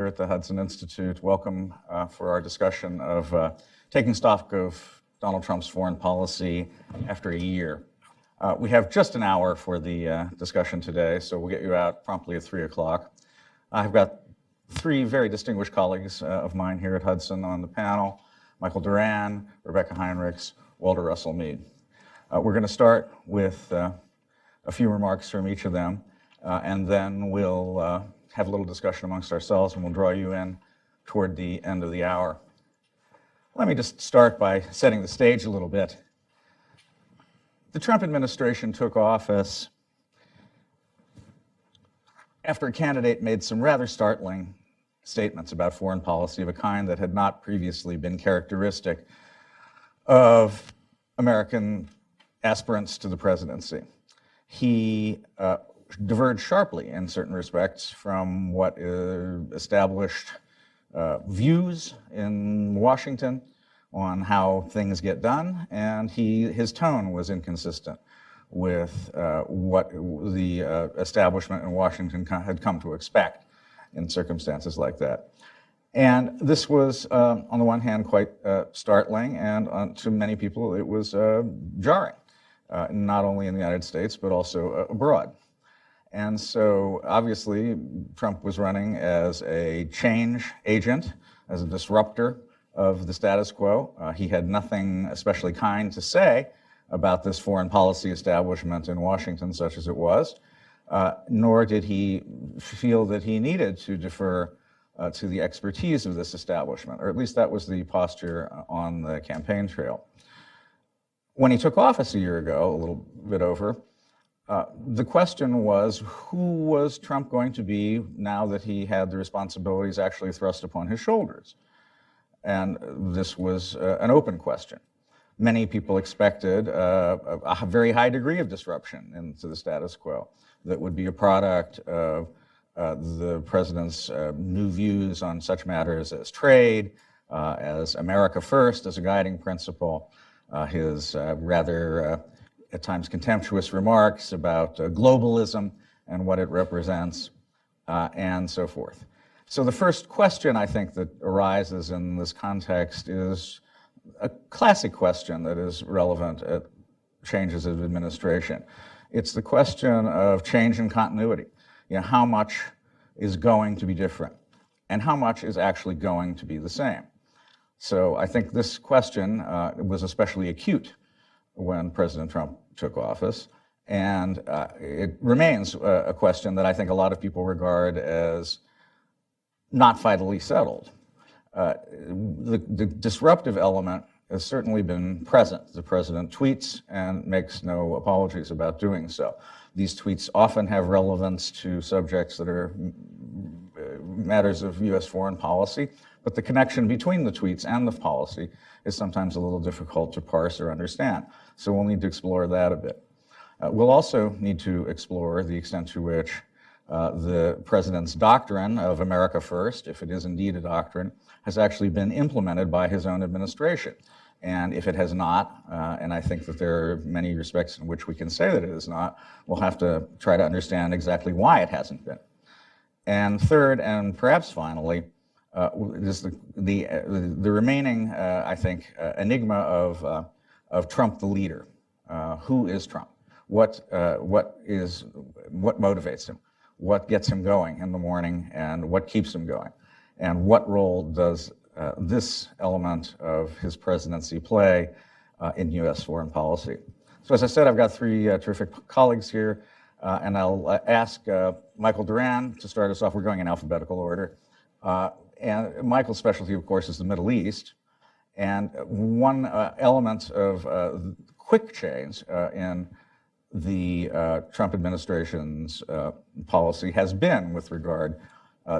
Here at the Hudson Institute. Welcome for our discussion of taking stock of Donald Trump's foreign policy after a year. We have just an hour for the discussion today, so we'll get you out promptly at 3 o'clock. I've got three very distinguished colleagues of mine here at Hudson on the panel: Michael Doran, Rebeccah Heinrichs, Walter Russell Mead. We're going to start with a few remarks from each of them, and then we'll have a little discussion amongst ourselves, and we'll draw you in toward the end of the hour. Let me just start by setting the stage a little bit. The Trump administration took office after a candidate made some rather startling statements about foreign policy of a kind that had not previously been characteristic of American aspirants to the presidency. He diverged sharply in certain respects from what established views in Washington on how things get done, and his tone was inconsistent with what the establishment in Washington had come to expect in circumstances like that. And this was, on the one hand, quite startling, and to many people it was jarring, not only in the United States, but also abroad. And so, obviously, Trump was running as a change agent, as a disruptor of the status quo. He had nothing especially kind to say about this foreign policy establishment in Washington, such as it was, nor did he feel that he needed to defer to the expertise of this establishment, or at least that was the posture on the campaign trail. When he took office a year ago, a little bit over, the question was, who was Trump going to be now that he had the responsibilities actually thrust upon his shoulders? And this was an open question. Many people expected a very high degree of disruption into the status quo that would be a product of the president's new views on such matters as trade, as America first as a guiding principle, his rather at times contemptuous remarks about globalism and what it represents, and so forth. So the first question I think that arises in this context is a classic question that is relevant at changes of administration. It's the question of change and continuity. You know, how much is going to be different, and how much is actually going to be the same? So I think this question was especially acute when President Trump took office, and it remains a question that I think a lot of people regard as not finally settled. The disruptive element has certainly been present. The president tweets and makes no apologies about doing so. These tweets often have relevance to subjects that are matters of U.S. foreign policy, but the connection between the tweets and the policy is sometimes a little difficult to parse or understand. So we'll need to explore that a bit. We'll also need to explore the extent to which the president's doctrine of America first, if it is indeed a doctrine, has actually been implemented by his own administration. And if it has not, and I think that there are many respects in which we can say that it is not, we'll have to try to understand exactly why it hasn't been. And third, and perhaps finally, is the remaining, I think, enigma of Trump the leader. Who is Trump? What motivates him? What gets him going in the morning, and what keeps him going? And what role does this element of his presidency play in U.S. foreign policy? So as I said, I've got three terrific colleagues here, and I'll ask Michael Doran to start us off. We're going in alphabetical order. And Michael's specialty, of course, is the Middle East. And one element of quick change in the Trump administration's policy has been with regard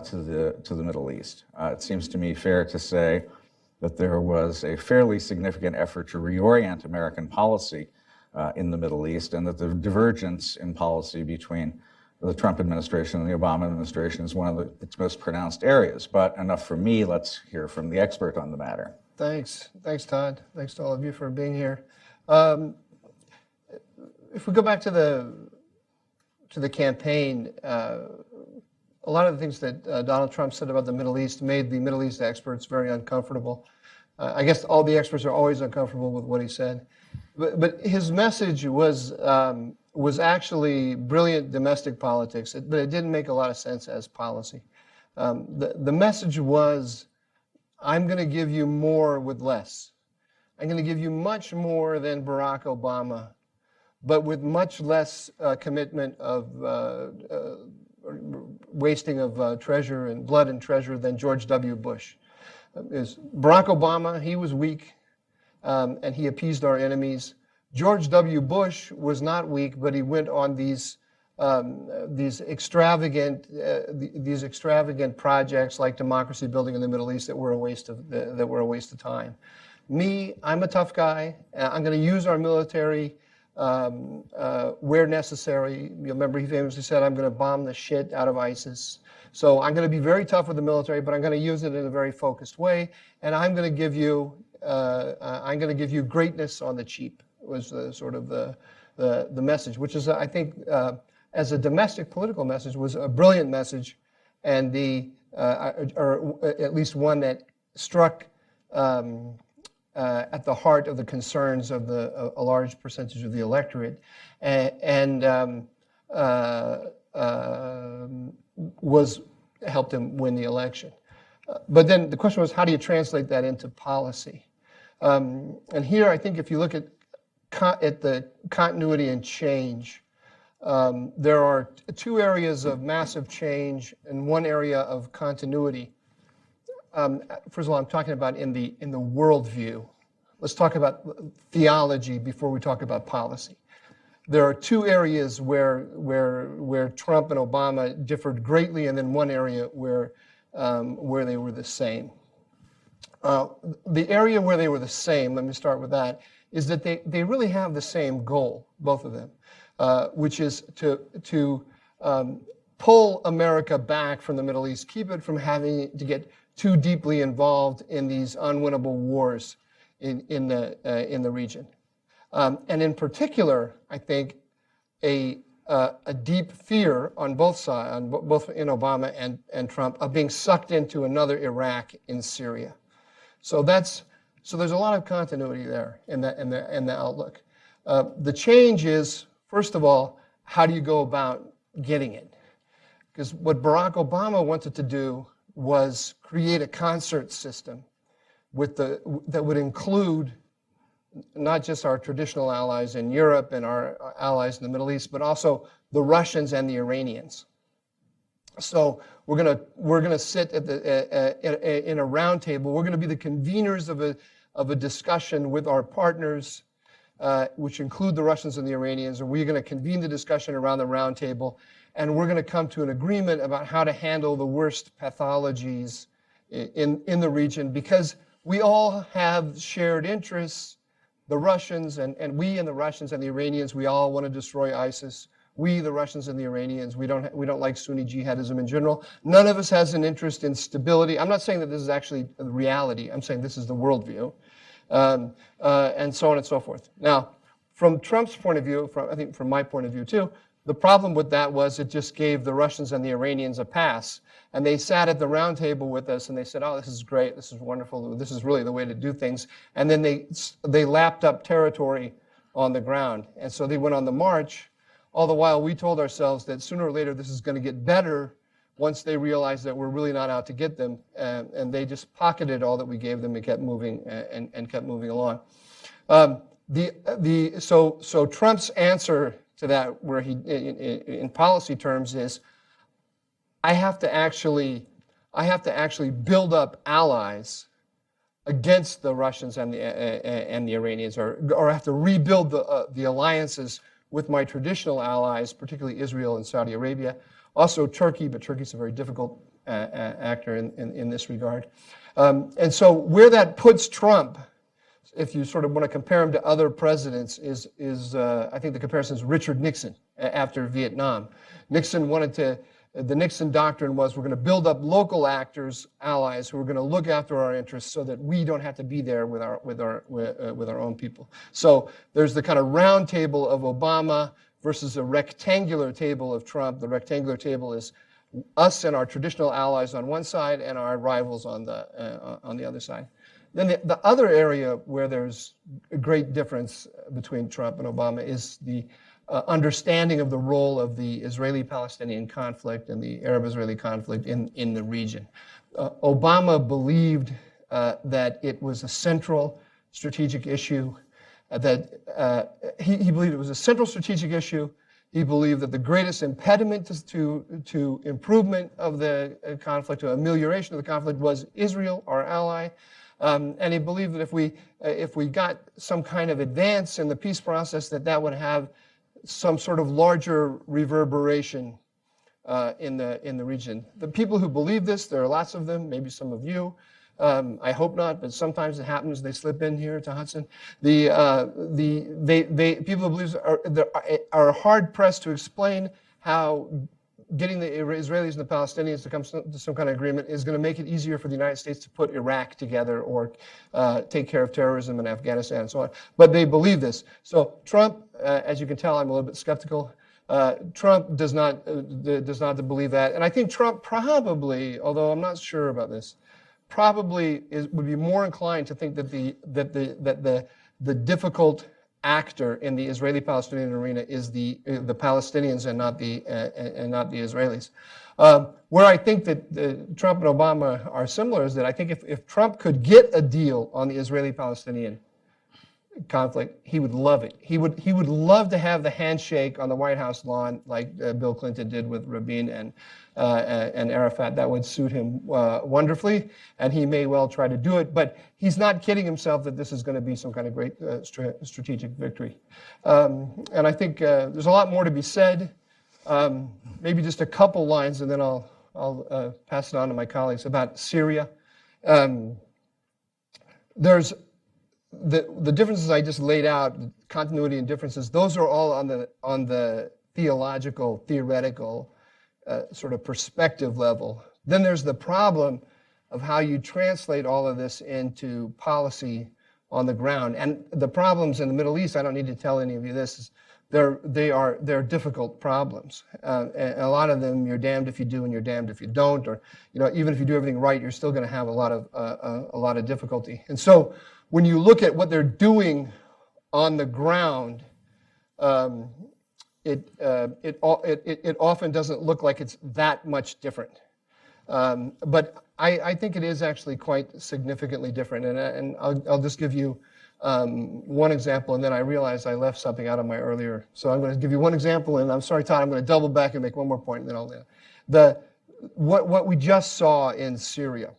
to the Middle East. It seems to me fair to say that there was a fairly significant effort to reorient American policy in the Middle East, and that the divergence in policy between the Trump administration and the Obama administration is one of its most pronounced areas. But enough from me. Let's hear from the expert on the matter. Thanks, Todd. Thanks to all of you for being here. If we go back to the campaign, a lot of the things that Donald Trump said about the Middle East made the Middle East experts very uncomfortable. I guess all the experts are always uncomfortable with what he said. But his message was actually brilliant domestic politics, but it didn't make a lot of sense as policy. The message was, I'm going to give you more with less. I'm going to give you much more than Barack Obama, but with much less commitment of wasting of treasure and blood and treasure than George W. Bush. Barack Obama, he was weak, and he appeased our enemies. George W. Bush was not weak, but he went on these extravagant projects like democracy building in the Middle East that were a waste of time. Me, I'm a tough guy. I'm going to use our military where necessary. You'll remember he famously said, "I'm going to bomb the shit out of ISIS." So I'm going to be very tough with the military, but I'm going to use it in a very focused way, and I'm going to give you greatness on the cheap. Was sort of the message, which is, I think, as a domestic political message, was a brilliant message, and or at least one that struck at the heart of the concerns of a large percentage of the electorate, and helped him win the election. But then the question was, how do you translate that into policy? And here, I think, if you look at the continuity and change, there are two areas of massive change and one area of continuity. First of all, I'm talking about in the worldview. Let's talk about theology before we talk about policy. There are two areas where Trump and Obama differed greatly, and then one area where they were the same. The area where they were the same, let me start with that, is that they really have the same goal, both of them, which is to pull America back from the Middle East, keep it from having to get too deeply involved in these unwinnable wars in the region. And in particular, I think a deep fear on both sides, both in Obama and Trump, of being sucked into another Iraq in Syria. So there's a lot of continuity there in the outlook. The change is, first of all, how do you go about getting it? Because what Barack Obama wanted to do was create a concert system that would include not just our traditional allies in Europe and our allies in the Middle East, but also the Russians and the Iranians. So we're gonna sit in a round table. We're gonna be the conveners of a discussion with our partners, which include the Russians and the Iranians, and we're gonna convene the discussion around the round table, and we're gonna come to an agreement about how to handle the worst pathologies in the region, because we all have shared interests. The Russians and we and the Russians and the Iranians, we all want to destroy ISIS. We, the Russians and the Iranians, we don't like Sunni jihadism in general. None of us has an interest in stability. I'm not saying that this is actually the reality. I'm saying this is the worldview, and so on and so forth. Now, from Trump's point of view, I think from my point of view too, the problem with that was it just gave the Russians and the Iranians a pass. And they sat at the round table with us and they said, "Oh, this is great, this is wonderful, this is really the way to do things." And then they lapped up territory on the ground. And so they went on the march. All the while we told ourselves that sooner or later this is going to get better once they realized that we're really not out to get them. And they just pocketed all that we gave them and kept moving and kept moving along. So Trump's answer to that, where he, in policy terms, is I have to actually build up allies against the Russians and the Iranians, or I have to rebuild the alliances with my traditional allies, particularly Israel and Saudi Arabia, also Turkey, but Turkey's a very difficult actor in this regard. And so where that puts Trump, if you sort of want to compare him to other presidents, is I think the comparison is Richard Nixon after Vietnam. The Nixon doctrine was, we're going to build up local actors, allies, who are going to look after our interests so that we don't have to be there with our own people. So there's the kind of round table of Obama versus a rectangular table of Trump. The rectangular table is us and our traditional allies on one side and our rivals on the other side. Then the other area where there's a great difference between Trump and Obama is the understanding of the role of the Israeli-Palestinian conflict and the Arab-Israeli conflict in the region. Obama believed that it was a central strategic issue, he believed it was a central strategic issue. He believed that the greatest impediment to improvement of the conflict, to amelioration of the conflict, was Israel, our ally. And he believed that if we got some kind of advance in the peace process, that would have some sort of larger reverberation in the region. The people who believe this, there are lots of them, maybe some of you. I hope not, but sometimes it happens. They slip in here to Hudson. People who believe are hard pressed to explain how getting the Israelis and the Palestinians to come to some kind of agreement is going to make it easier for the United States to put Iraq together or take care of terrorism in Afghanistan and so on. But they believe this. So Trump, as you can tell, I'm a little bit skeptical. Trump does not believe that, and I think Trump probably, although I'm not sure about this, probably would be more inclined to think that the difficult actor in the Israeli-Palestinian arena is the Palestinians and not the Israelis. Where I think that Trump and Obama are similar is that I think if Trump could get a deal on the Israeli-Palestinian conflict, he would love it. He would love to have the handshake on the White House lawn like Bill Clinton did with Rabin and Arafat. That would suit him wonderfully, and he may well try to do it. But he's not kidding himself that this is going to be some kind of great strategic victory. And I think there's a lot more to be said. Maybe just a couple lines, and then I'll pass it on to my colleagues about Syria. There's the differences I just laid out, continuity and differences. Those are all on the theoretical sort of perspective level. Then there's the problem of how you translate all of this into policy on the ground. And the problems in the Middle East, I don't need to tell any of you this, they're difficult problems. And a lot of them, you're damned if you do and you're damned if you don't, or even if you do everything right, you're still going to have a lot of difficulty. And so when you look at what they're doing on the ground, it often doesn't look like it's that much different. But I think it is actually quite significantly different. And I'll just give you one example, and then I realized I left something out of my earlier. So I'm going to give you one example, and I'm sorry, Todd, I'm going to double back and make one more point, and then I'll what we just saw in Syria.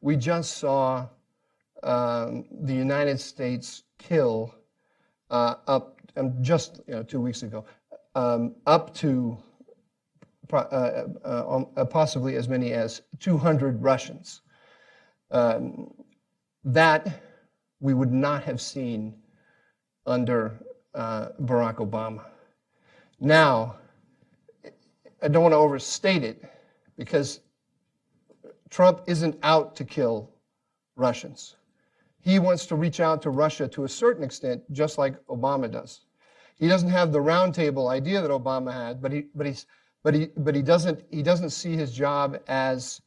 We just saw the United States kill just 2 weeks ago, up to possibly as many as 200 Russians. That we would not have seen under Barack Obama. Now, I don't want to overstate it, because Trump isn't out to kill Russians. He wants to reach out to Russia to a certain extent, just like Obama does. He doesn't have the roundtable idea that Obama had, but he doesn't see his job as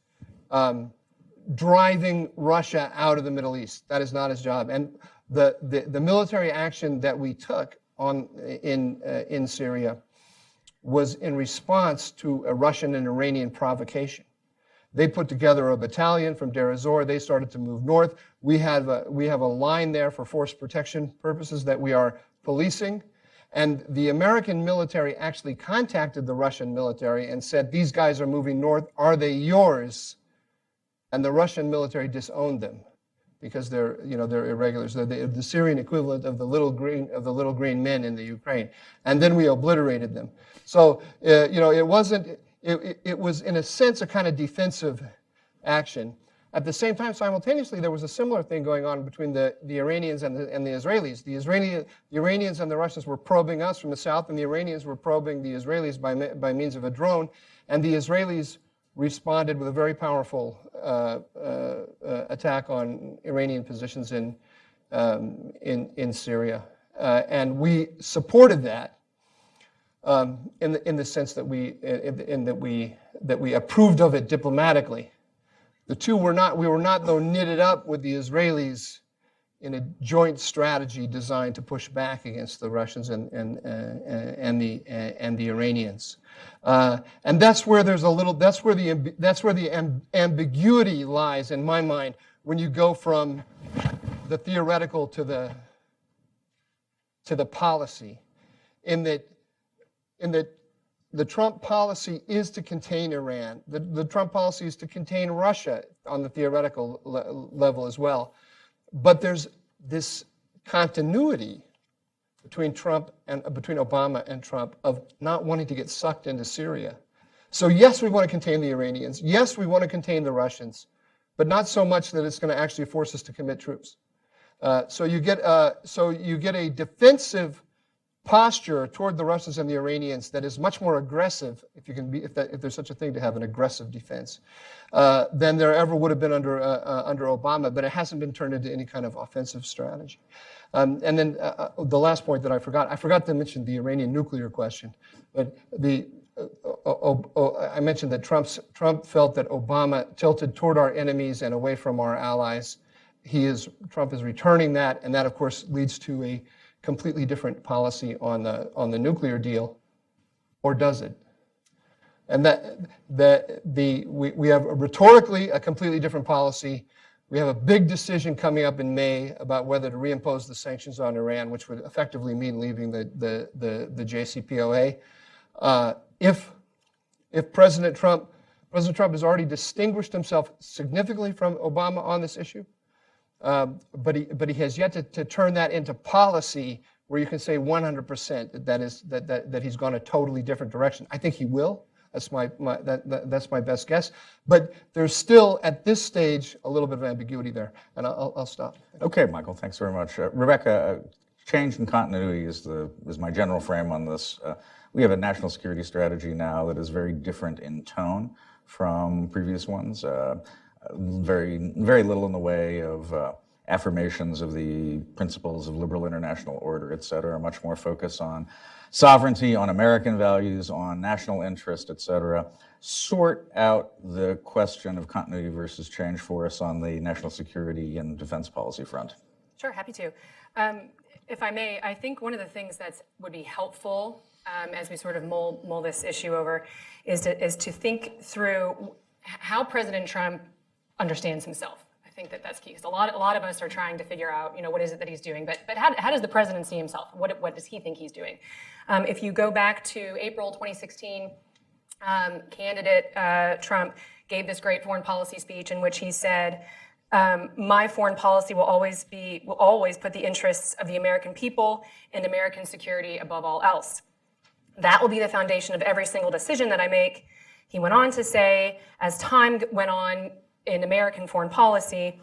driving Russia out of the Middle East. That is not his job. And the military action that we took in Syria was in response to a Russian and Iranian provocation. They put together a battalion from Deir ez-Zor. They started to move north. We have a line there for force protection purposes that we are policing. And the American military actually contacted the Russian military and said, "These guys are moving north. Are they yours?" And the Russian military disowned them because they're irregulars. They're the Syrian equivalent of the little green men in the Ukraine. And then we obliterated them. So it wasn't. It was, in a sense, a kind of defensive action. At the same time, simultaneously, there was a similar thing going on between the Iranians and the Israelis. The Iranians and the Russians were probing us from the south, and the Iranians were probing the Israelis by means of a drone. And the Israelis responded with a very powerful attack on Iranian positions in Syria. And we supported that. in the sense that we approved of it diplomatically. The two were not. We were not, though, knitted up with the Israelis in a joint strategy designed to push back against the Russians and the Iranians. And that's where there's a little. That's where the ambiguity lies in my mind when you go from the theoretical to the policy, in that the Trump policy is to contain Iran. The Trump policy is to contain Russia on the theoretical level as well. But there's this continuity between Obama and Trump of not wanting to get sucked into Syria. So yes, we want to contain the Iranians. Yes, we want to contain the Russians, but not so much that it's going to actually force us to commit troops. So you get a defensive posture toward the Russians and the Iranians that is much more aggressive, if there's such a thing to have an aggressive defense, than there ever would have been under Obama. But it hasn't been turned into any kind of offensive strategy. And then the last point that I forgot to mention the Iranian nuclear question. But I mentioned that Trump felt that Obama tilted toward our enemies and away from our allies. Trump is returning that, and that of course leads to a completely different policy on the nuclear deal, or does it? And we have rhetorically a completely different policy. We have a big decision coming up in May about whether to reimpose the sanctions on Iran, which would effectively mean leaving the JCPOA. If President Trump has already distinguished himself significantly from Obama on this issue, but he has yet to turn that into policy where you can say 100% that he's gone a totally different direction. I think he will. That's my best guess. But there's still at this stage a little bit of ambiguity there, and I'll stop. Okay, Michael, thanks very much. Rebeccah, change and continuity is my general frame on this. We have a national security strategy now that is very different in tone from previous ones. Very little in the way of affirmations of the principles of liberal international order, et cetera, much more focus on sovereignty, on American values, on national interest, et cetera. Sort out the question of continuity versus change for us on the national security and defense policy front. Sure, happy to. If I may, I think one of the things that would be helpful as we sort of mull this issue over is to think through how President Trump understands himself. I think that's key. Because a lot of us are trying to figure out, what is it that he's doing, but how does the president see himself? What does he think he's doing? If you go back to April 2016, candidate Trump gave this great foreign policy speech in which he said, my foreign policy will always put the interests of the American people and American security above all else. That will be the foundation of every single decision that I make. He went on to say, as time went on in American foreign policy,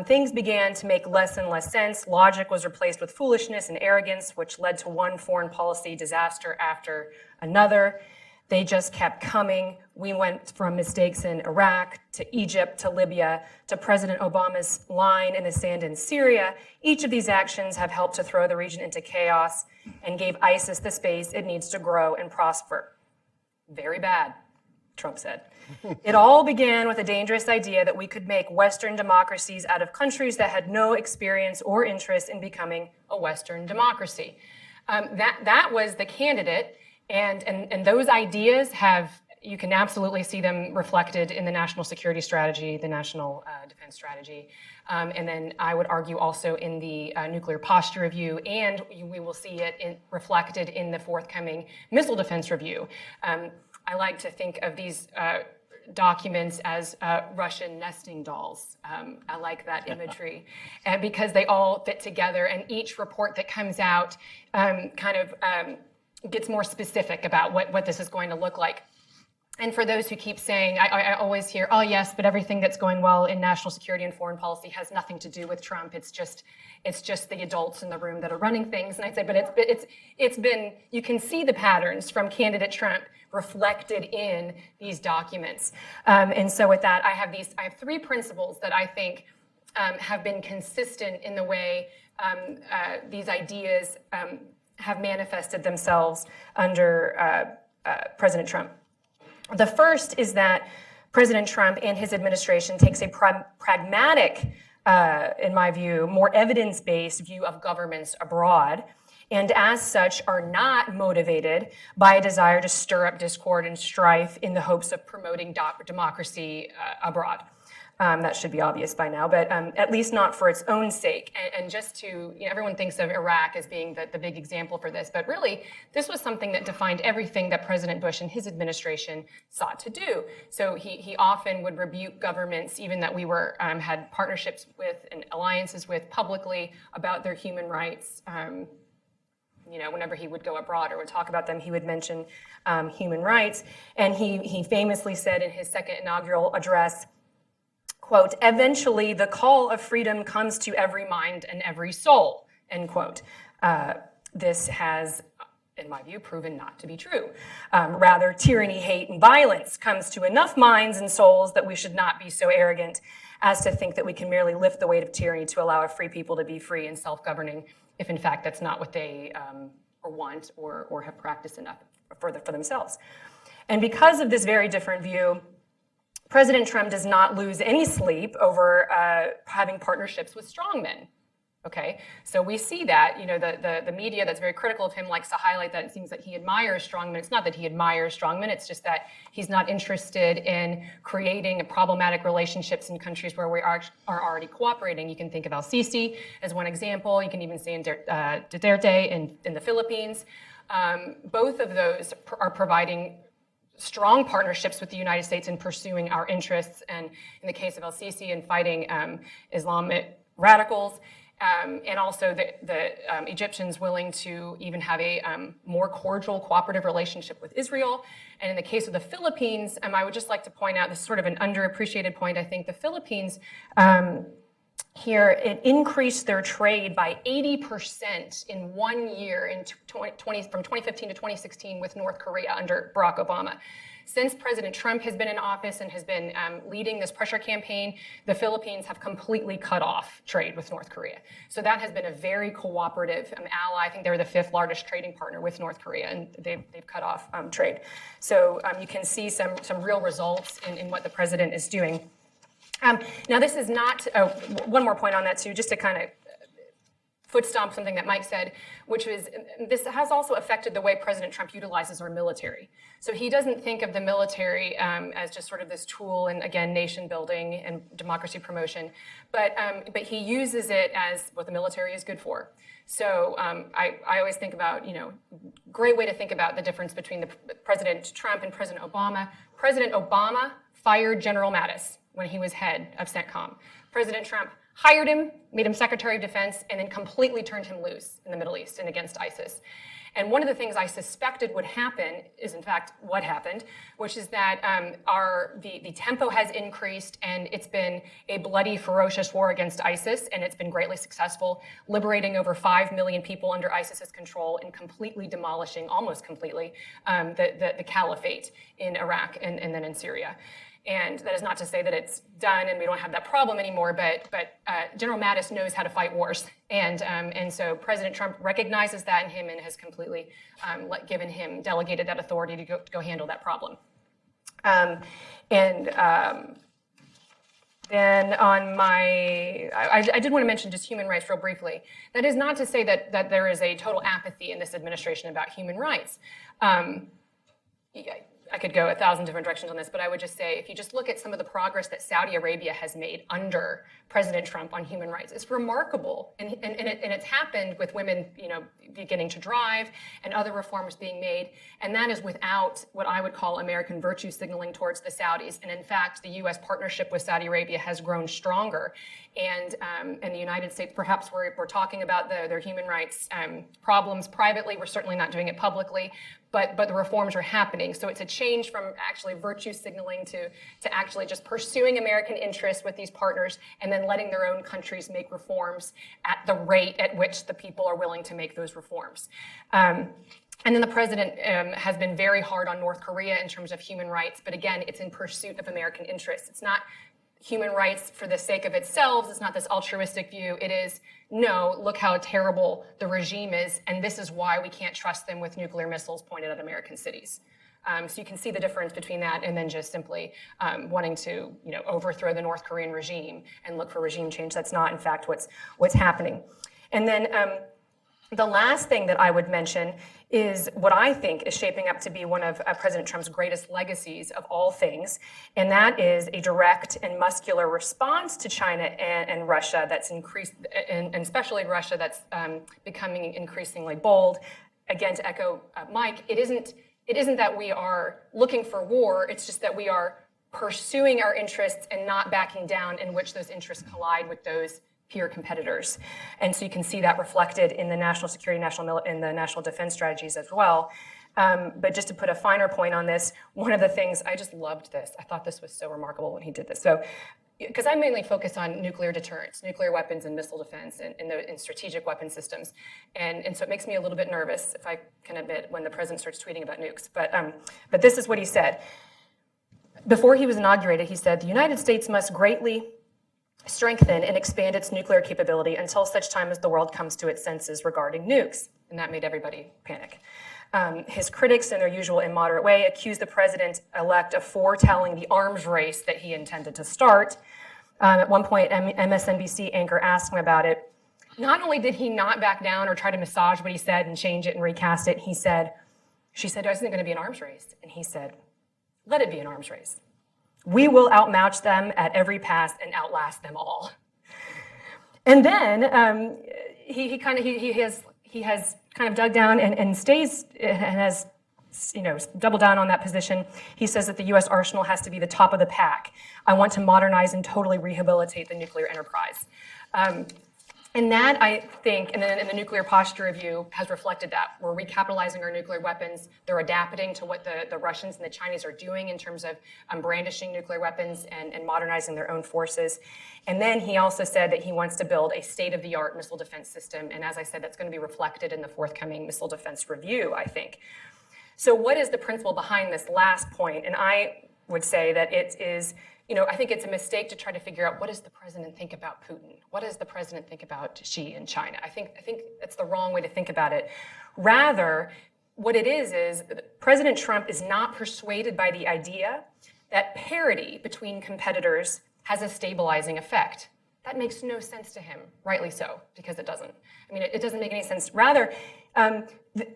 things began to make less and less sense. Logic was replaced with foolishness and arrogance, which led to one foreign policy disaster after another. They just kept coming. We went from mistakes in Iraq to Egypt to Libya to President Obama's line in the sand in Syria. Each of these actions have helped to throw the region into chaos and gave ISIS the space it needs to grow and prosper. Very bad, Trump said. It all began with a dangerous idea that we could make Western democracies out of countries that had no experience or interest in becoming a Western democracy. That was the candidate, and those ideas you can absolutely see them reflected in the national security strategy, the national defense strategy, and then I would argue also in the nuclear posture review, and we will see it reflected in the forthcoming missile defense review. I like to think of these documents as Russian nesting dolls. I like that imagery, and because they all fit together, and each report that comes out gets more specific about what this is going to look like. And for those who keep saying, I always hear, oh yes, but everything that's going well in national security and foreign policy has nothing to do with Trump. It's just the adults in the room that are running things. And I'd say, but it's been, you can see the patterns from candidate Trump reflected in these documents. And so with that, I have three principles that I think have been consistent in the way these ideas have manifested themselves under President Trump. The first is that President Trump and his administration takes a pragmatic, in my view, more evidence-based view of governments abroad, and as such are not motivated by a desire to stir up discord and strife in the hopes of promoting democracy abroad. That should be obvious by now, but at least not for its own sake. And just to, everyone thinks of Iraq as being the big example for this, but really, this was something that defined everything that President Bush and his administration sought to do. So he often would rebuke governments, even that we had partnerships with and alliances with publicly about their human rights. Whenever he would go abroad or would talk about them, he would mention human rights. And he famously said in his second inaugural address, quote, "Eventually the call of freedom comes to every mind and every soul," end quote. This has, in my view, proven not to be true. Rather, tyranny, hate, and violence comes to enough minds and souls that we should not be so arrogant as to think that we can merely lift the weight of tyranny to allow a free people to be free and self-governing, if in fact that's not what they want or have practiced enough for themselves. And because of this very different view, President Trump does not lose any sleep over having partnerships with strongmen. Okay, so we see that, the media that's very critical of him likes to highlight that it seems that he admires strongmen. It's not that he admires strongmen, it's just that he's not interested in creating problematic relationships in countries where we are already cooperating. You can think of al-Sisi as one example. You can even see in Duterte in the Philippines. Both of those are providing strong partnerships with the United States in pursuing our interests, and in the case of al-Sisi in fighting Islamic radicals, and also the Egyptians willing to even have a more cordial cooperative relationship with Israel. And in the case of the Philippines, I would just like to point out this is sort of an underappreciated point. I think the Philippines here, it increased their trade by 80% in 1 year from 2015 to 2016 with North Korea under Barack Obama. Since President Trump has been in office and has been leading this pressure campaign, the Philippines have completely cut off trade with North Korea. So that has been a very cooperative ally. I think they're the 5th largest trading partner with North Korea, and they've cut off trade. So you can see some real results in what the president is doing. Now, this is not, one more point on that too, just to kind of foot stomp something that Mike said, which was, this has also affected the way President Trump utilizes our military. So he doesn't think of the military as just sort of this tool in, again, nation building and democracy promotion, but he uses it as what the military is good for. So I always think about, great way to think about the difference between President Trump and President Obama. President Obama fired General Mattis when he was head of CENTCOM. President Trump hired him, made him Secretary of Defense, and then completely turned him loose in the Middle East and against ISIS. And one of the things I suspected would happen is, in fact, what happened, which is that the tempo has increased, and it's been a bloody, ferocious war against ISIS, and it's been greatly successful, liberating over 5 million people under ISIS's control and completely demolishing, almost completely, the caliphate in Iraq and then in Syria. And that is not to say that it's done and we don't have that problem anymore, but General Mattis knows how to fight wars. And so President Trump recognizes that in him and has completely delegated that authority to go handle that problem. Then on I did want to mention just human rights real briefly. That is not to say that there is a total apathy in this administration about human rights. I could go 1,000 different directions on this, but I would just say, if you just look at some of the progress that Saudi Arabia has made under President Trump on human rights, it's remarkable. And it's happened with women, beginning to drive and other reforms being made. And that is without what I would call American virtue signaling towards the Saudis. And in fact, the U.S. partnership with Saudi Arabia has grown stronger. And the United States, perhaps we're talking about their human rights problems privately. We're certainly not doing it publicly. But the reforms are happening. So it's a change from actually virtue signaling to actually just pursuing American interests with these partners and then letting their own countries make reforms at the rate at which the people are willing to make those reforms. And then the president has been very hard on North Korea in terms of human rights. But again, it's in pursuit of American interests. It's not human rights for the sake of itself. It's not this altruistic view. It is, no, look how terrible the regime is, and this is why we can't trust them with nuclear missiles pointed at American cities. So you can see the difference between that and then just simply wanting to, overthrow the North Korean regime and look for regime change. That's not, in fact, what's happening. And then the last thing that I would mention is what I think is shaping up to be one of President Trump's greatest legacies of all things, and that is a direct and muscular response to China and Russia that's increased, and especially Russia, that's becoming increasingly bold. Again, to echo Mike, it isn't that we are looking for war, it's just that we are pursuing our interests and not backing down, in which those interests collide with those peer competitors. And so you can see that reflected in the national security, in the national defense strategies as well. But just to put a finer point on this, one of the things, I just loved this. I thought this was so remarkable when he did this. So, because I mainly focus on nuclear deterrence, nuclear weapons and missile defense and strategic weapon systems. And so it makes me a little bit nervous, if I can admit, when the president starts tweeting about nukes. But this is what he said. Before he was inaugurated, he said, "The United States must greatly strengthen and expand its nuclear capability until such time as the world comes to its senses regarding nukes." And that made everybody panic. His critics, in their usual immoderate way, accused the president-elect of foretelling the arms race that he intended to start. At one point, MSNBC anchor asked him about it. Not only did he not back down or try to massage what he said and change it and recast it, she said, "Isn't it going to be an arms race?" And he said, "Let it be an arms race. We will outmatch them at every pass and outlast them all." And then he has kind of dug down and stays and has doubled down on that position. He says that the U.S. arsenal has to be the top of the pack. "I want to modernize and totally rehabilitate the nuclear enterprise." And that, I think, and then in the nuclear posture review has reflected that. We're recapitalizing our nuclear weapons. They're adapting to what the Russians and the Chinese are doing in terms of brandishing nuclear weapons and modernizing their own forces. And then he also said that he wants to build a state-of-the-art missile defense system. And as I said, that's going to be reflected in the forthcoming missile defense review, I think. So what is the principle behind this last point? And I would say that it is, I think it's a mistake to try to figure out, what does the president think about Putin? What does the president think about Xi in China? I think that's the wrong way to think about it. Rather, what it is President Trump is not persuaded by the idea that parity between competitors has a stabilizing effect. That makes no sense to him, rightly so, because it doesn't. It doesn't make any sense. Rather,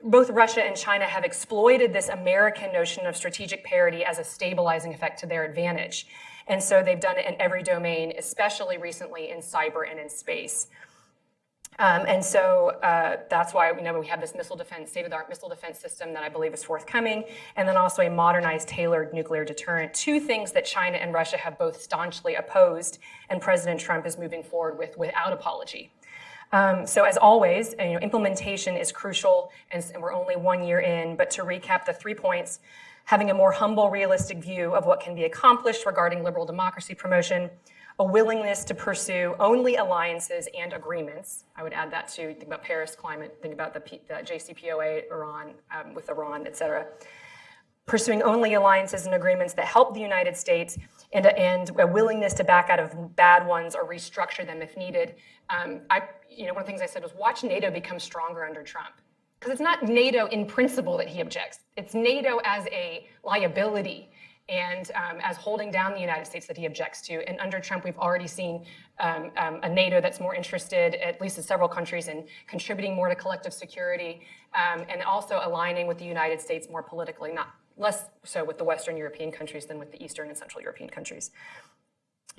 both Russia and China have exploited this American notion of strategic parity as a stabilizing effect to their advantage. And so they've done it in every domain, especially recently in cyber and in space. And so that's why we have this missile defense, state-of-the-art missile defense system that I believe is forthcoming, and then also a modernized, tailored nuclear deterrent. Two things that China and Russia have both staunchly opposed, and President Trump is moving forward with without apology. So as always, implementation is crucial, and we're only 1 year in. But to recap the 3 points: having a more humble, realistic view of what can be accomplished regarding liberal democracy promotion, a willingness to pursue only alliances and agreements. I would add that to think about Paris climate, think about the JCPOA, Iran, with Iran, et cetera. Pursuing only alliances and agreements that help the United States, and a willingness to back out of bad ones or restructure them if needed. One of the things I said was, watch NATO become stronger under Trump. Because it's not NATO in principle that he objects. It's NATO as a liability and as holding down the United States that he objects to. And under Trump, we've already seen a NATO that's more interested, at least in several countries, in contributing more to collective security and also aligning with the United States more politically, less so with the Western European countries than with the Eastern and Central European countries.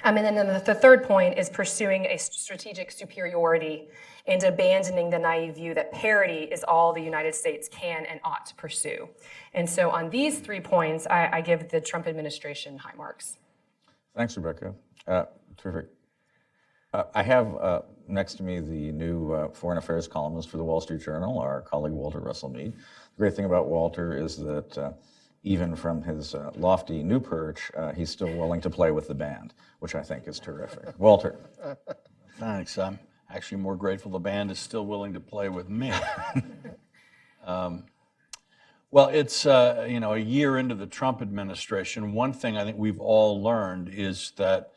And then the third point is pursuing a strategic superiority and abandoning the naive view that parity is all the United States can and ought to pursue. And so on these 3 points, I give the Trump administration high marks. Thanks, Rebeccah. Terrific. I have next to me the new foreign affairs columnist for the Wall Street Journal, our colleague Walter Russell Mead. The great thing about Walter is that even from his lofty new perch, he's still willing to play with the band, which I think is terrific. Walter. Thanks. I'm actually more grateful the band is still willing to play with me. Well, it's a year into the Trump administration. One thing I think we've all learned is that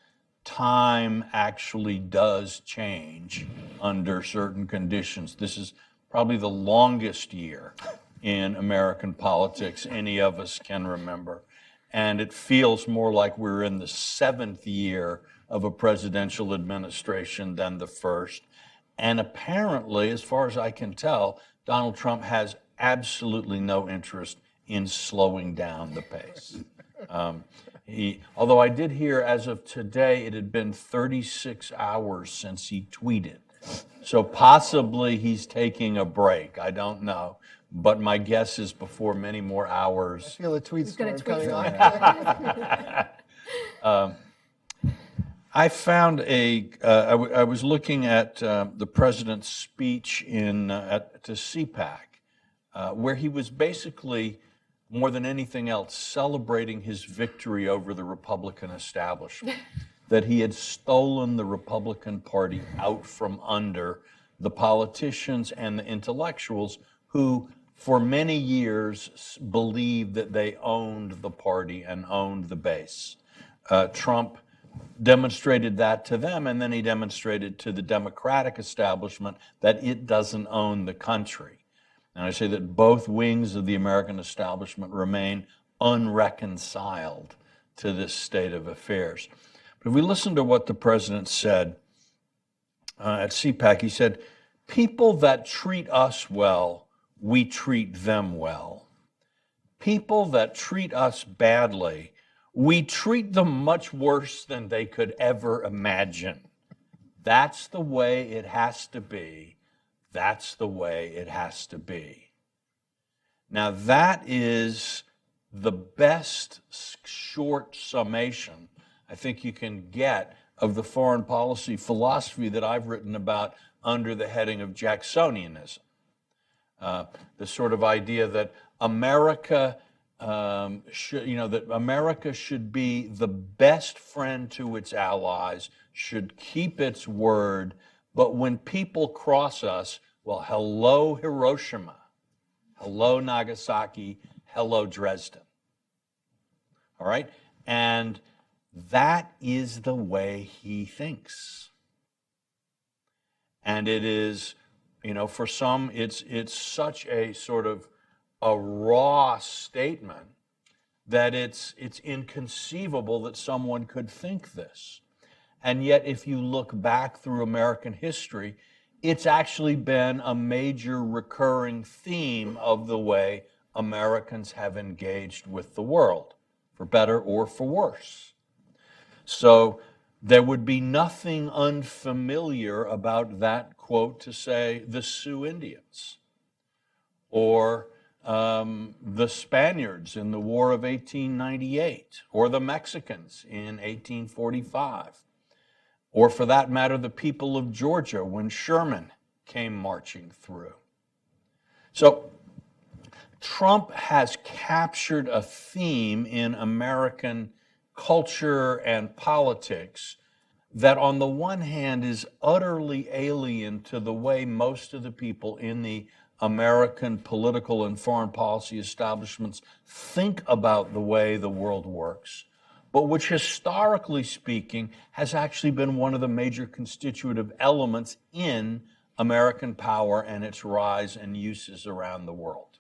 time actually does change under certain conditions. This is probably the longest year in American politics any of us can remember. And it feels more like we're in the 7th year of a presidential administration than the first. And apparently, as far as I can tell, Donald Trump has absolutely no interest in slowing down the pace. Although I did hear as of today, it had been 36 hours since he tweeted. So possibly he's taking a break. I don't know. But my guess is before many more hours. I feel the tweets gonna start tweet coming on. I found I was looking at the president's speech to CPAC, where he was basically, more than anything else, celebrating his victory over the Republican establishment, that he had stolen the Republican Party out from under the politicians and the intellectuals who, for many years, believed that they owned the party and owned the base. Trump demonstrated that to them, and then he demonstrated to the Democratic establishment that it doesn't own the country. And I say that both wings of the American establishment remain unreconciled to this state of affairs. But if we listen to what the president said at CPAC, he said, "People that treat us well, we treat them well. People that treat us badly, we treat them much worse than they could ever imagine. That's the way it has to be. That's the way it has to be." Now that is the best short summation I think you can get of the foreign policy philosophy that I've written about under the heading of Jacksonianism. The sort of idea that America should be the best friend to its allies, should keep its word, but when people cross us, well, hello Hiroshima, hello Nagasaki, hello Dresden. All right? And that is the way he thinks. And it is, for some, it's such a sort of a raw statement that it's inconceivable that someone could think this. And yet, if you look back through American history, it's actually been a major recurring theme of the way Americans have engaged with the world, for better or for worse. So there would be nothing unfamiliar about that quote to say the Sioux Indians or the Spaniards in the War of 1898 or the Mexicans in 1845 or for that matter the people of Georgia when Sherman came marching through. So Trump has captured a theme in American culture and politics that on the one hand is utterly alien to the way most of the people in the American political and foreign policy establishments think about the way the world works, but which historically speaking has actually been one of the major constitutive elements in American power and its rise and uses around the world.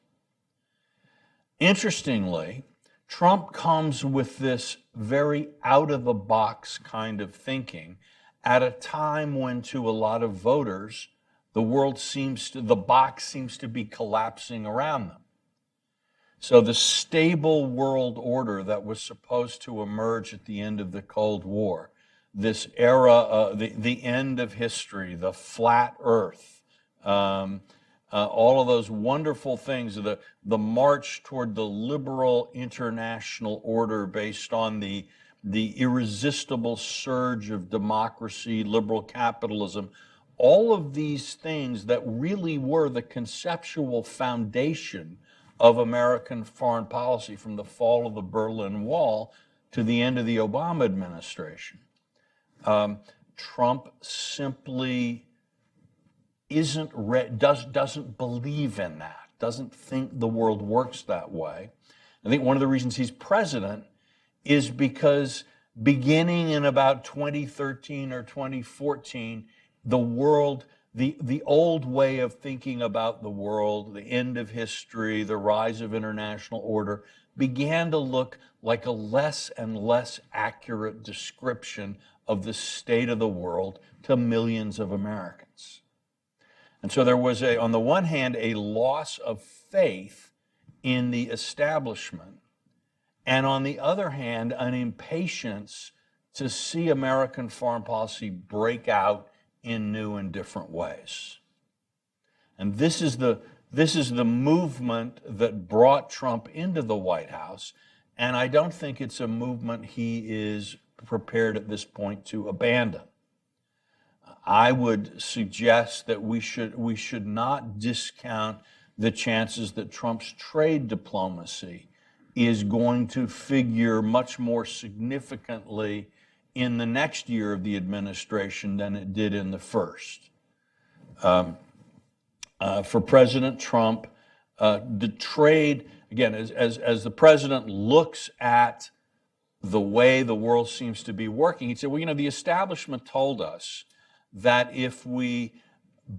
Interestingly, Trump comes with this very out-of-the-box kind of thinking at a time when, to a lot of voters, the box seems to be collapsing around them. So the stable world order that was supposed to emerge at the end of the Cold War, this era, the end of history, the flat earth, all of those wonderful things, the march toward the liberal international order based on the irresistible surge of democracy, liberal capitalism, all of these things that really were the conceptual foundation of American foreign policy from the fall of the Berlin Wall to the end of the Obama administration. Trump simply doesn't believe in that, doesn't think the world works that way. I think one of the reasons he's president is because beginning in about 2013 or 2014, the world, the old way of thinking about the world, the end of history, the rise of international order, began to look like a less and less accurate description of the state of the world to millions of Americans. And so there was, on the one hand, a loss of faith in the establishment, and on the other hand, an impatience to see American foreign policy break out in new and different ways. And this is the movement that brought Trump into the White House, and I don't think it's a movement he is prepared at this point to abandon. I would suggest that we should not discount the chances that Trump's trade diplomacy is going to figure much more significantly in the next year of the administration than it did in the first. For President Trump, the trade, again, as the president looks at the way the world seems to be working, he said, well, the establishment told us that if we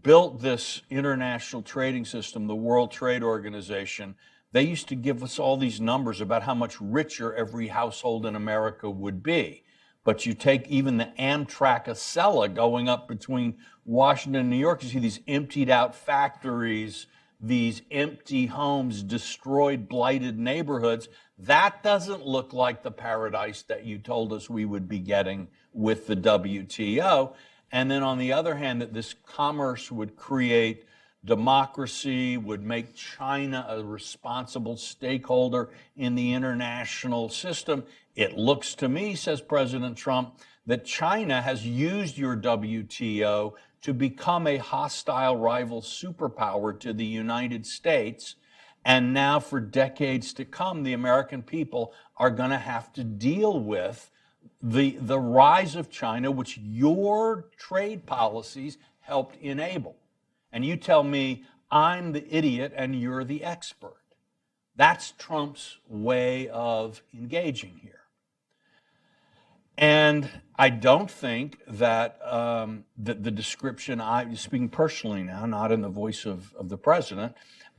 built this international trading system, the World Trade Organization, they used to give us all these numbers about how much richer every household in America would be. But you take even the Amtrak Acela going up between Washington and New York, you see these emptied out factories, these empty homes, destroyed, blighted neighborhoods. That doesn't look like the paradise that you told us we would be getting with the WTO. And then on the other hand, that this commerce would create democracy, would make China a responsible stakeholder in the international system. It looks to me, says President Trump, that China has used your WTO to become a hostile rival superpower to the United States. And now for decades to come, the American people are going to have to deal with the rise of China, which your trade policies helped enable. And you tell me I'm the idiot and you're the expert. That's Trump's way of engaging here. And I don't think that the description, speaking personally now, not in the voice of the president,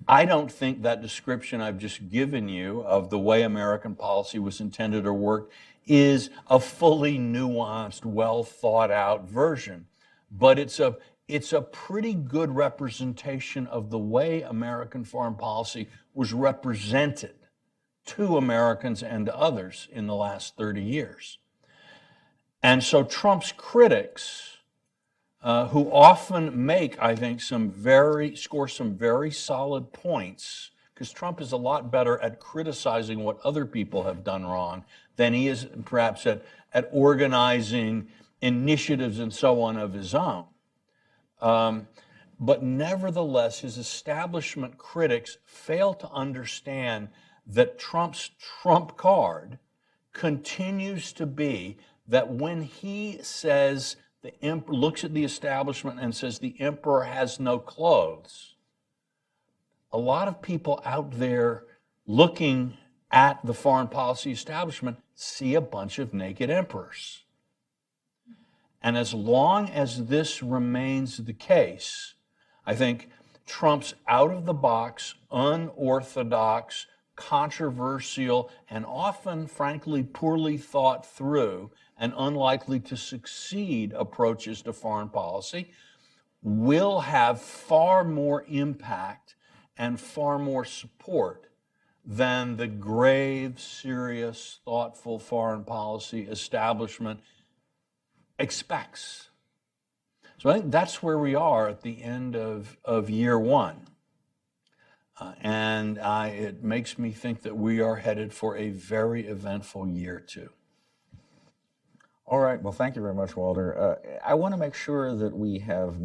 I don't think that description I've just given you of the way American policy was intended or worked is a fully nuanced, well thought out version. But it's a pretty good representation of the way American foreign policy was represented to Americans and to others in the last 30 years. And so Trump's critics, who often make, I think, score some very solid points, because Trump is a lot better at criticizing what other people have done wrong than he is perhaps at organizing initiatives and so on of his own. But nevertheless, his establishment critics fail to understand that Trump's trump card continues to be that when he says, looks at the establishment and says the emperor has no clothes, a lot of people out there looking at the foreign policy establishment see a bunch of naked emperors. And as long as this remains the case, I think Trump's out-of-the-box, unorthodox, controversial, and often, frankly, poorly thought through and unlikely to succeed approaches to foreign policy will have far more impact and far more support than the grave, serious, thoughtful foreign policy establishment expects. So I think that's where we are at the end of year one. And it makes me think that we are headed for a very eventful year two. All right. Well, thank you very much, Walter. I want to make sure that we have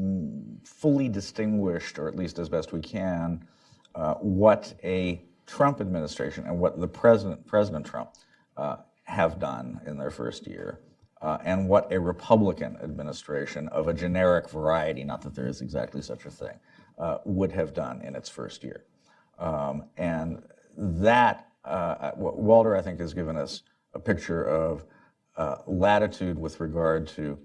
fully distinguished, or at least as best we can, what a Trump administration and what the President Trump have done in their first year, and what a Republican administration of a generic variety, not that there is exactly such a thing, would have done in its first year. And that, Walter, I think, has given us a picture of latitude with regard to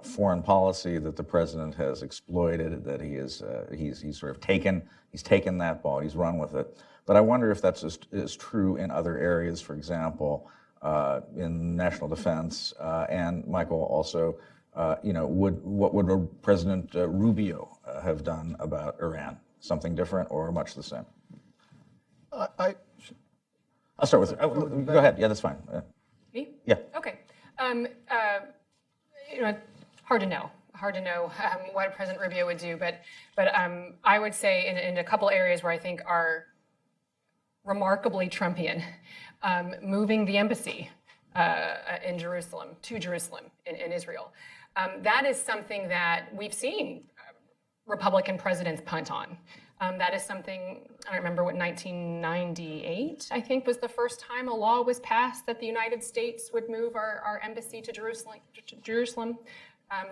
foreign policy that the president has exploited, that he's sort of taken that ball, he's run with it. But I wonder if that's is true in other areas, for example, in national defense. And Michael, also, what would President Rubio have done about Iran? Something different or much the same? I'll start with, go ahead, yeah, that's fine. Me? Yeah. Okay. Hard to know. What President Rubio would do, but I would say in a couple areas where I think are remarkably Trumpian, moving the embassy in Jerusalem to Jerusalem in Israel. That is something that we've seen Republican presidents punt on. That is something, I don't remember what, 1998, I think, was the first time a law was passed that the United States would move our embassy to Jerusalem.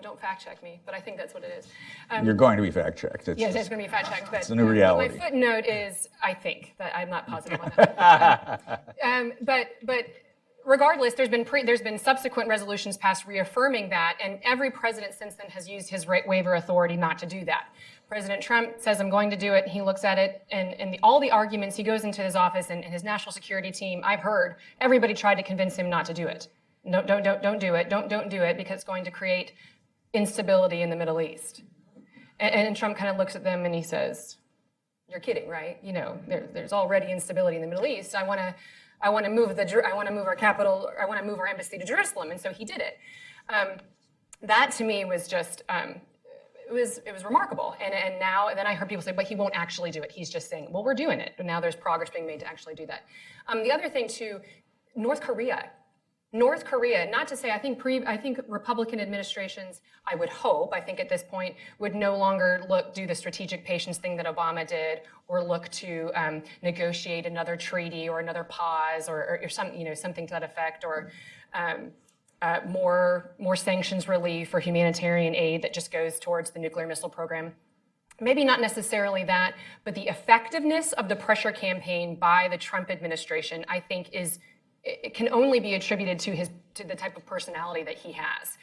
Don't fact check me, but I think that's what it is. You're going to be fact checked. Yes, it's going to be fact checked. But it's a new reality. My footnote is, I think, that I'm not positive on that. But regardless, there's been subsequent resolutions passed reaffirming that, and every president since then has used his waiver authority not to do that. President Trump says, I'm going to do it. He looks at it, and all the arguments, he goes into his office and his national security team, I've heard, everybody tried to convince him not to do it. No, don't do it. Don't do it, because it's going to create instability in the Middle East. And Trump kind of looks at them and he says, you're kidding, right? There's already instability in the Middle East. I want to move our capital. I want to move our embassy to Jerusalem, and so he did it. That to me was just it was remarkable. And then I heard people say, but he won't actually do it. He's just saying, well, we're doing it, and now there's progress being made to actually do that. The other thing too, North Korea, not to say, I think Republican administrations, I would hope, I think at this point, would no longer do the strategic patience thing that Obama did, or look to negotiate another treaty or another pause or something to that effect, or more sanctions relief or humanitarian aid that just goes towards the nuclear missile program. Maybe not necessarily that, but the effectiveness of the pressure campaign by the Trump administration, I think, it can only be attributed to the type of personality that he has.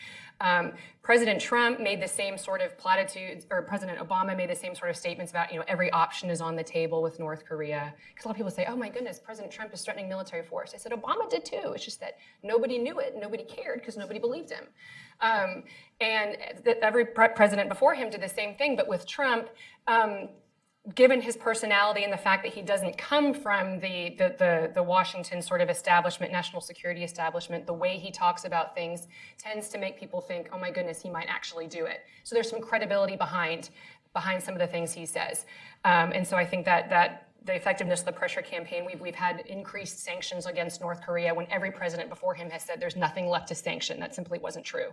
President Trump made the same sort of platitudes, or President Obama made the same sort of statements about, every option is on the table with North Korea. Because a lot of people say, oh my goodness, President Trump is threatening military force. I said, Obama did too. It's just that nobody knew it, nobody cared, because nobody believed him. And every president before him did the same thing, but with Trump, given his personality and the fact that he doesn't come from the Washington sort of establishment, national security establishment, the way he talks about things tends to make people think, oh my goodness, he might actually do it. So there's some credibility behind some of the things he says. And so I think that the effectiveness of the pressure campaign, we've had increased sanctions against North Korea when every president before him has said there's nothing left to sanction. That simply wasn't true.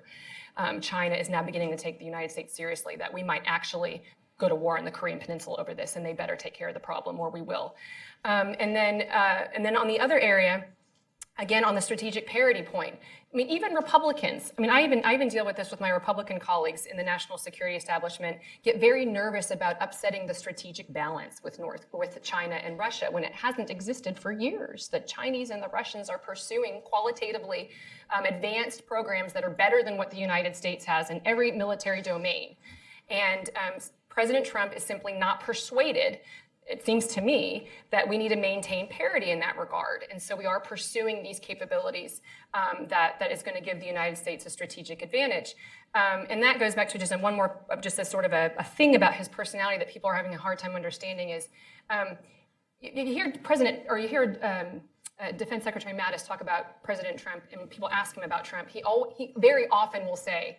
China is now beginning to take the United States seriously, that we might actually go to war in the Korean Peninsula over this, and they better take care of the problem, or we will. And then on the other area, again, on the strategic parity point, I mean, even Republicans, I even deal with this with my Republican colleagues in the national security establishment, get very nervous about upsetting the strategic balance with China and Russia when it hasn't existed for years. The Chinese and the Russians are pursuing qualitatively advanced programs that are better than what the United States has in every military domain. And President Trump is simply not persuaded, it seems to me, that we need to maintain parity in that regard. And so we are pursuing these capabilities that is going to give the United States a strategic advantage. And that goes back to just one more, just a sort of a thing about his personality that people are having a hard time understanding is, you hear Defense Secretary Mattis talk about President Trump, and people ask him about Trump. He very often will say,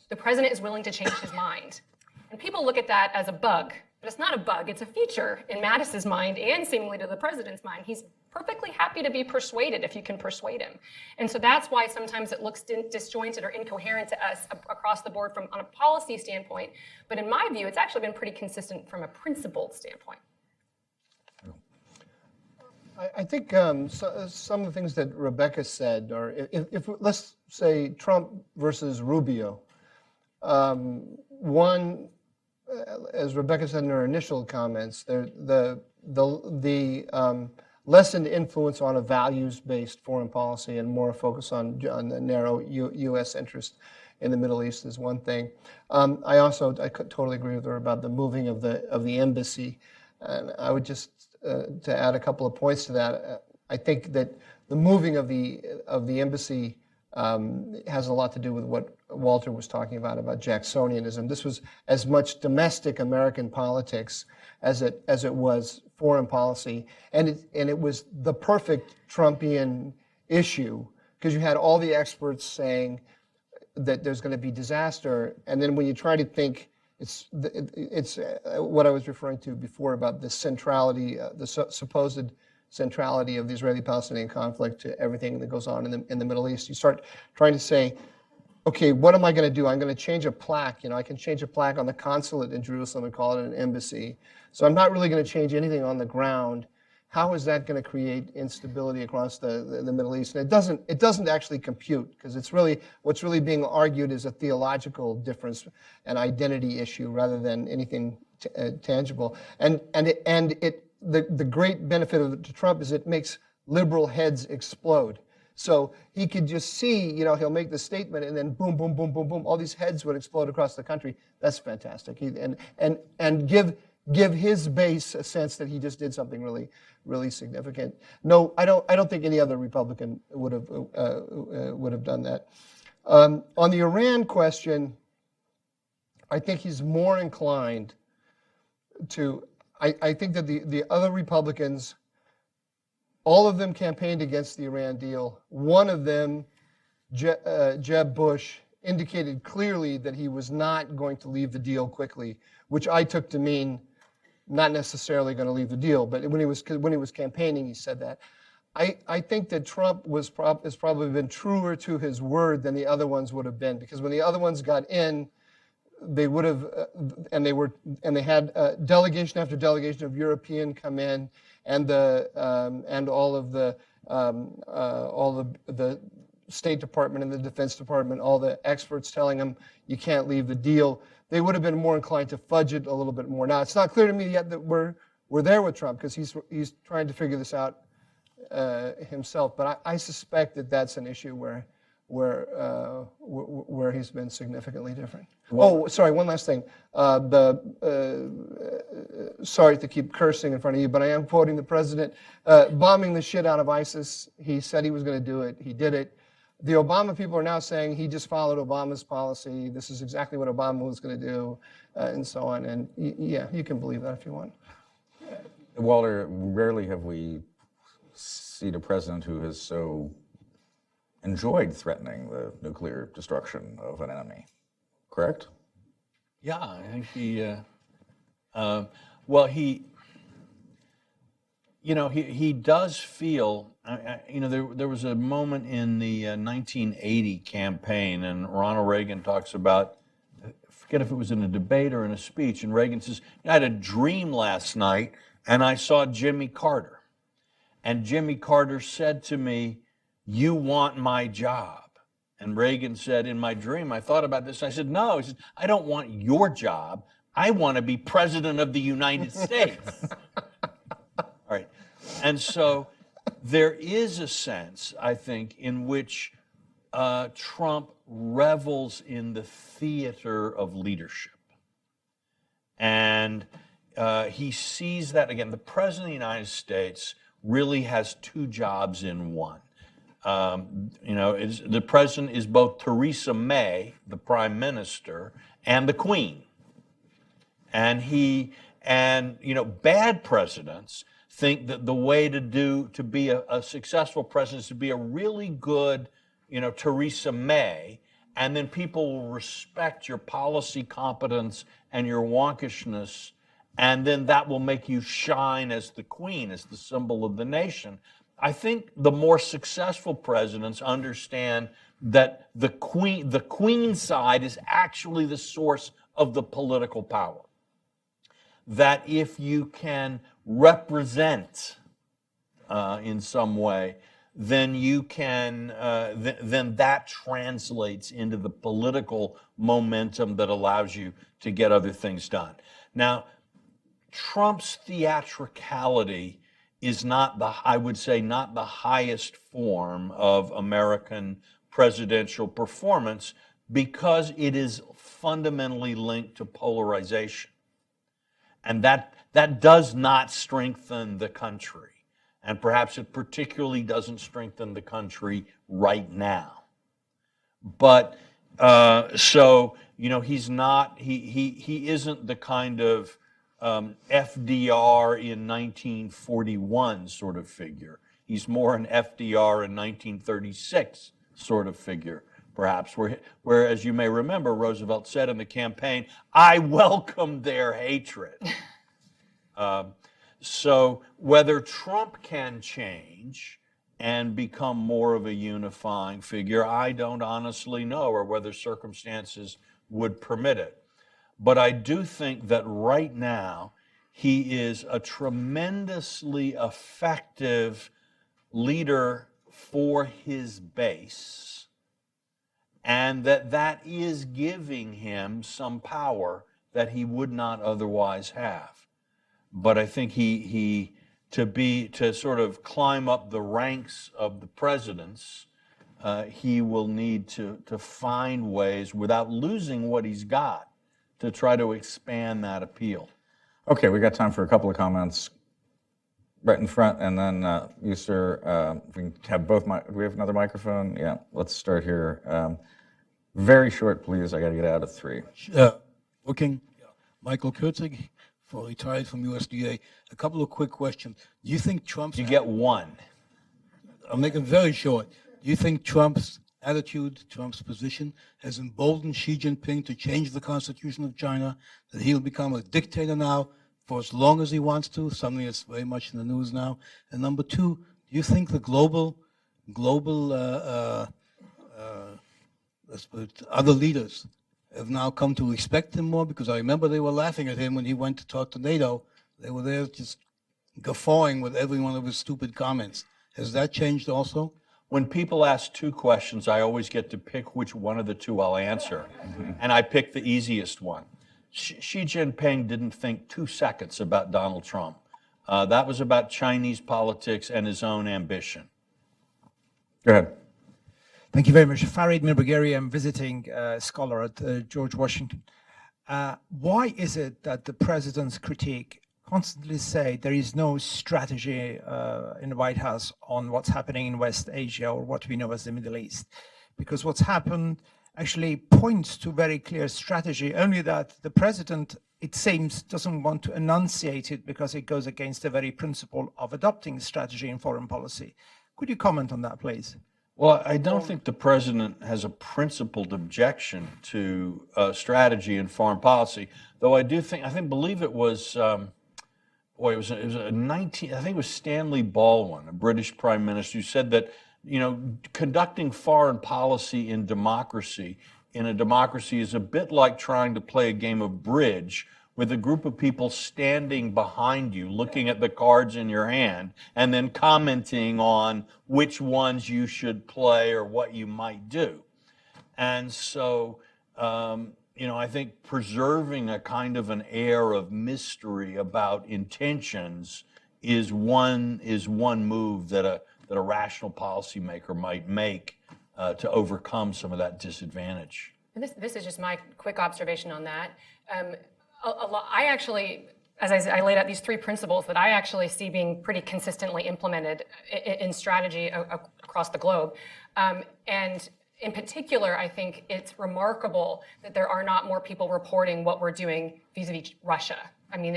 the president is willing to change his mind. And people look at that as a bug, but it's not a bug, it's a feature in Mattis's mind and seemingly to the president's mind. He's perfectly happy to be persuaded if you can persuade him. And so that's why sometimes it looks disjointed or incoherent to us across the board on a policy standpoint. But in my view, it's actually been pretty consistent from a principled standpoint. I think some of the things that Rebeccah said, or if let's say Trump versus Rubio, one, as Rebeccah said in her initial comments, the lessened influence on a values-based foreign policy and more focus on the narrow U.S. interest in the Middle East is one thing. I could totally agree with her about the moving of the embassy, and I would just to add a couple of points to that. I think that the moving of the embassy has a lot to do with what Walter was talking about Jacksonianism. This was as much domestic American politics as it was foreign policy, and it was the perfect Trumpian issue because you had all the experts saying that there's going to be disaster, and then when you try to think, it's what I was referring to before about the centrality, the supposed centrality of the Israeli-Palestinian conflict to everything that goes on in the Middle East. You start trying to say, okay, what am I going to do? I'm going to change a plaque. I can change a plaque on the consulate in Jerusalem and call it an embassy. So I'm not really going to change anything on the ground. How is that going to create instability across the Middle East? And it doesn't actually compute because what's really being argued is a theological difference, an identity issue rather than anything tangible. And the great benefit to Trump is it makes liberal heads explode. So he could just see, he'll make the statement and then boom, boom, boom, boom, boom, all these heads would explode across the country. That's fantastic. And give his base a sense that he just did something really, really significant. No, I don't think any other Republican would have done that. On the Iran question, I think he's more inclined to. I think that the other Republicans, all of them campaigned against the Iran deal. One of them, Jeb Bush, indicated clearly that he was not going to leave the deal quickly, which I took to mean not necessarily going to leave the deal. But when he was campaigning, he said that. I think that Trump has probably been truer to his word than the other ones would have been, because when the other ones got in, they would have, and they had delegation after delegation of European come in, and all of the State Department and the Defense Department, all the experts telling them you can't leave the deal. They would have been more inclined to fudge it a little bit more. Now it's not clear to me yet that we're there with Trump because he's trying to figure this out himself. But I suspect that that's an issue where he's been significantly different. Oh, sorry, one last thing. Sorry to keep cursing in front of you, but I am quoting the president. Bombing the shit out of ISIS, he said he was going to do it. He did it. The Obama people are now saying he just followed Obama's policy. This is exactly what Obama was going to do, and so on. And yeah, you can believe that if you want. Walter, rarely have we seen a president who has so enjoyed threatening the nuclear destruction of an enemy, correct? Yeah, I think he does feel, there was a moment in the 1980 campaign, and Ronald Reagan talks about, I forget if it was in a debate or in a speech, and Reagan says, I had a dream last night, and I saw Jimmy Carter. And Jimmy Carter said to me, you want my job. And Reagan said, in my dream, I thought about this. I said, no, he said, I don't want your job. I want to be president of the United States. All right. And so there is a sense, I think, in which Trump revels in the theater of leadership. And he sees that, again, the president of the United States really has two jobs in one. The president is both Theresa May, the prime minister, and the queen. And bad presidents think that the way to be a successful president is to be a really good, Theresa May, and then people will respect your policy competence and your wonkishness, and then that will make you shine as the queen, as the symbol of the nation. I think the more successful presidents understand that the queen side is actually the source of the political power. That if you can represent in some way, then you can then that translates into the political momentum that allows you to get other things done. Now, Trump's theatricality is not I would say, not the highest form of American presidential performance because it is fundamentally linked to polarization. And that does not strengthen the country. And perhaps it particularly doesn't strengthen the country right now. But so, he's not, he isn't the kind of FDR in 1941 sort of figure. He's more an FDR in 1936 sort of figure, perhaps, where, as you may remember, Roosevelt said in the campaign, "I welcome their hatred." So whether Trump can change and become more of a unifying figure, I don't honestly know, or whether circumstances would permit it. But I do think that right now he is a tremendously effective leader for his base, and that is giving him some power that he would not otherwise have. But I think to sort of climb up the ranks of the presidents, he will need to find ways, without losing what he's got, to try to expand that appeal. Okay, we got time for a couple of comments right in front, and then you, sir, we can have both. Do we have another microphone? Yeah, let's start here. Very short, please. I got to get out of 3. Looking, Michael Kurtzig, retired from USDA. A couple of quick questions. Do you think Trump's... You get 1. I'll make it very short. Do you think Trump's attitude, Trump's position, has emboldened Xi Jinping to change the constitution of China, that he'll become a dictator now for as long as he wants to, something that's very much in the news now? And number 2, do you think the global other leaders have now come to respect him more? Because I remember they were laughing at him when he went to talk to NATO. They were there just guffawing with every one of his stupid comments. Has that changed also? When people ask 2 questions, I always get to pick which one of the 2 I'll answer. And I pick the easiest one. Xi Jinping didn't think 2 seconds about Donald Trump. That was about Chinese politics and his own ambition. Go ahead. Thank you very much. Farid Mirbagheri, I'm visiting scholar at George Washington. Why is it that the president's critique constantly say there is no strategy in the White House on what's happening in West Asia, or what we know as the Middle East? Because what's happened actually points to very clear strategy, only that the president, it seems, doesn't want to enunciate it because it goes against the very principle of adopting strategy in foreign policy. Could you comment on that, please? Well, I don't think the president has a principled objection to strategy in foreign policy, though I believe it was, it was I think it was Stanley Baldwin, a British prime minister, who said that, conducting foreign policy in a democracy is a bit like trying to play a game of bridge with a group of people standing behind you, looking at the cards in your hand, and then commenting on which ones you should play or what you might do. And so, I think preserving a kind of an air of mystery about intentions is one move that a rational policymaker might make to overcome some of that disadvantage. And this is just my quick observation on that. I actually, as I laid out these 3 principles that I actually see being pretty consistently implemented in strategy across the globe. And in particular, I think it's remarkable that there are not more people reporting what we're doing vis-a-vis Russia. I mean,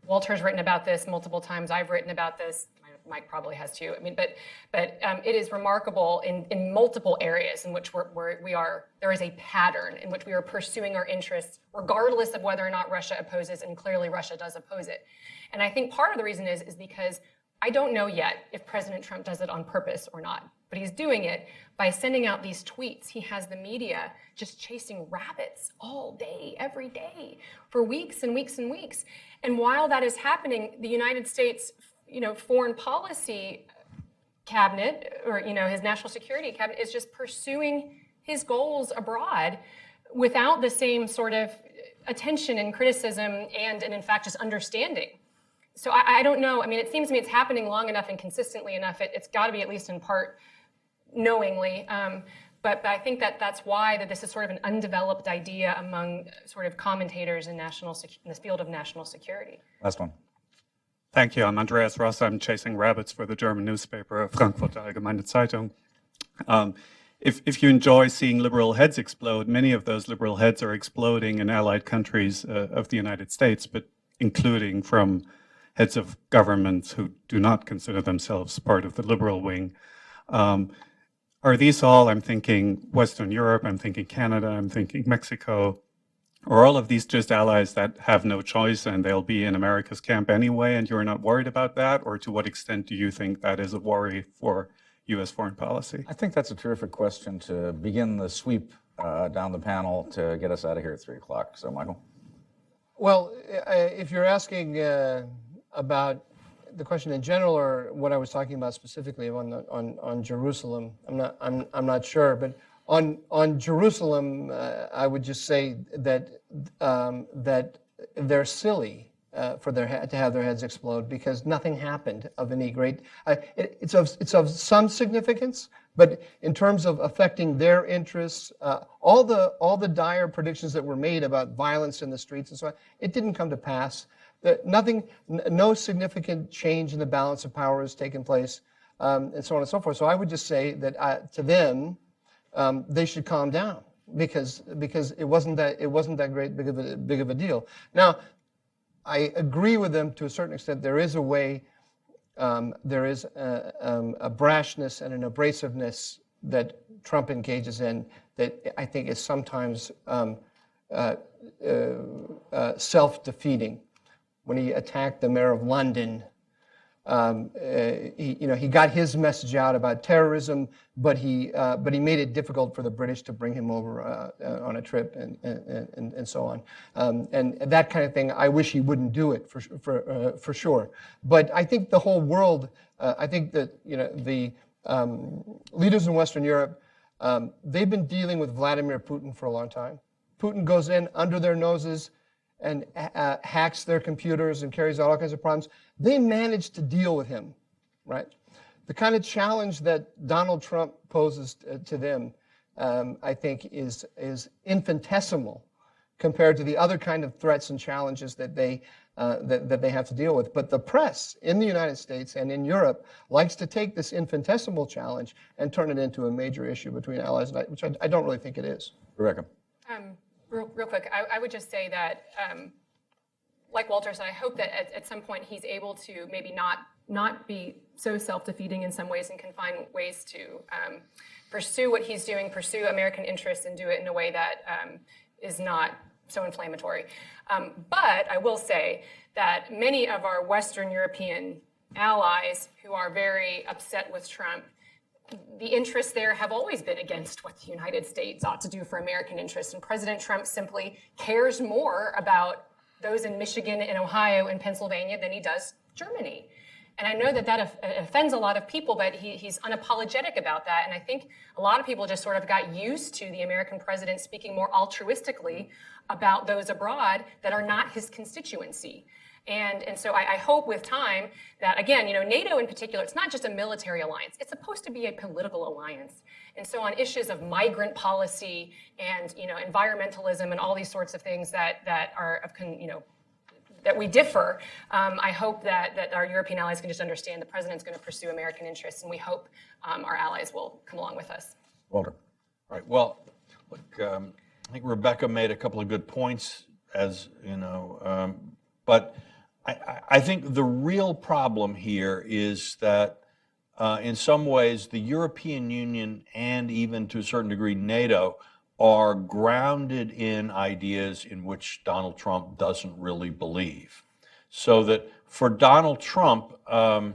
Walter's written about this multiple times. I've written about this. Mike probably has too. I mean, but it is remarkable in multiple areas in which there is a pattern in which we are pursuing our interests, regardless of whether or not Russia opposes, and clearly Russia does oppose it. And I think part of the reason is because I don't know yet if President Trump does it on purpose or not, but he's doing it by sending out these tweets. He has the media just chasing rabbits all day, every day, for weeks and weeks and weeks. And while that is happening, the United States foreign policy cabinet, or his national security cabinet, is just pursuing his goals abroad without the same sort of attention and criticism and in fact just understanding. so I don't know. I mean, it seems to me it's happening long enough and consistently enough. It's got to be at least in part knowingly. But I think that's why that this is sort of an undeveloped idea among sort of commentators in in the field of national security. Last one. Thank you. I'm Andreas Ross. I'm chasing rabbits for the German newspaper Frankfurter Allgemeine Zeitung. If you enjoy seeing liberal heads explode, many of those liberal heads are exploding in allied countries of the United States, but including from heads of governments who do not consider themselves part of the liberal wing. Are these all, I'm thinking Western Europe, I'm thinking Canada, I'm thinking Mexico, are all of these just allies that have no choice and they'll be in America's camp anyway and you're not worried about that? Or to what extent do you think that is a worry for U.S. foreign policy? I think that's a terrific question to begin the sweep down the panel to get us out of here at 3 o'clock. So, Michael? Well, if you're asking about the question in general, or what I was talking about specifically on Jerusalem, I'm not sure. But on Jerusalem, I would just say that that they're silly for to have their heads explode because nothing happened of any great. It's of some significance, but in terms of affecting their interests, all the dire predictions that were made about violence in the streets and so on, it didn't come to pass. No significant change in the balance of power has taken place, and so on and so forth. So I would just say that to them, they should calm down because it wasn't that great big of a deal. Now, I agree with them to a certain extent. There is a way, there is a brashness and an abrasiveness that Trump engages in that I think is sometimes self-defeating. When he attacked the mayor of London, he got his message out about terrorism, but he made it difficult for the British to bring him over on a trip and so on, and that kind of thing. I wish he wouldn't do it for sure. But I think the whole world. I think that the leaders in Western Europe, they've been dealing with Vladimir Putin for a long time. Putin goes in under their noses and hacks their computers and carries out all kinds of problems. They managed to deal with him, right? The kind of challenge that Donald Trump poses to them, I think, is infinitesimal compared to the other kind of threats and challenges that they have to deal with. But the press in the United States and in Europe likes to take this infinitesimal challenge and turn it into a major issue between allies, which I don't really think it is. Rebeccah? Real quick, I would just say that, like Walter said, I hope that at some point he's able to maybe not be so self-defeating in some ways and can find ways to pursue what he's doing, pursue American interests, and do it in a way that is not so inflammatory. But I will say that many of our Western European allies who are very upset with Trump, the interests there have always been against what the United States ought to do for American interests. And President Trump simply cares more about those in Michigan and Ohio and Pennsylvania than he does Germany. And I know that offends a lot of people, but he's unapologetic about that. And I think a lot of people just sort of got used to the American president speaking more altruistically about those abroad that are not his constituency. And so I hope with time that, again, NATO in particular, it's not just a military alliance. It's supposed to be a political alliance. And so on issues of migrant policy and, environmentalism and all these sorts of things that are of, that we differ, I hope that our European allies can just understand the president's going to pursue American interests, and we hope our allies will come along with us. Walter? All right. Well, look, I think Rebeccah made a couple of good points, but I think the real problem here is that in some ways the European Union and even to a certain degree NATO are grounded in ideas in which Donald Trump doesn't really believe. So that for Donald Trump, the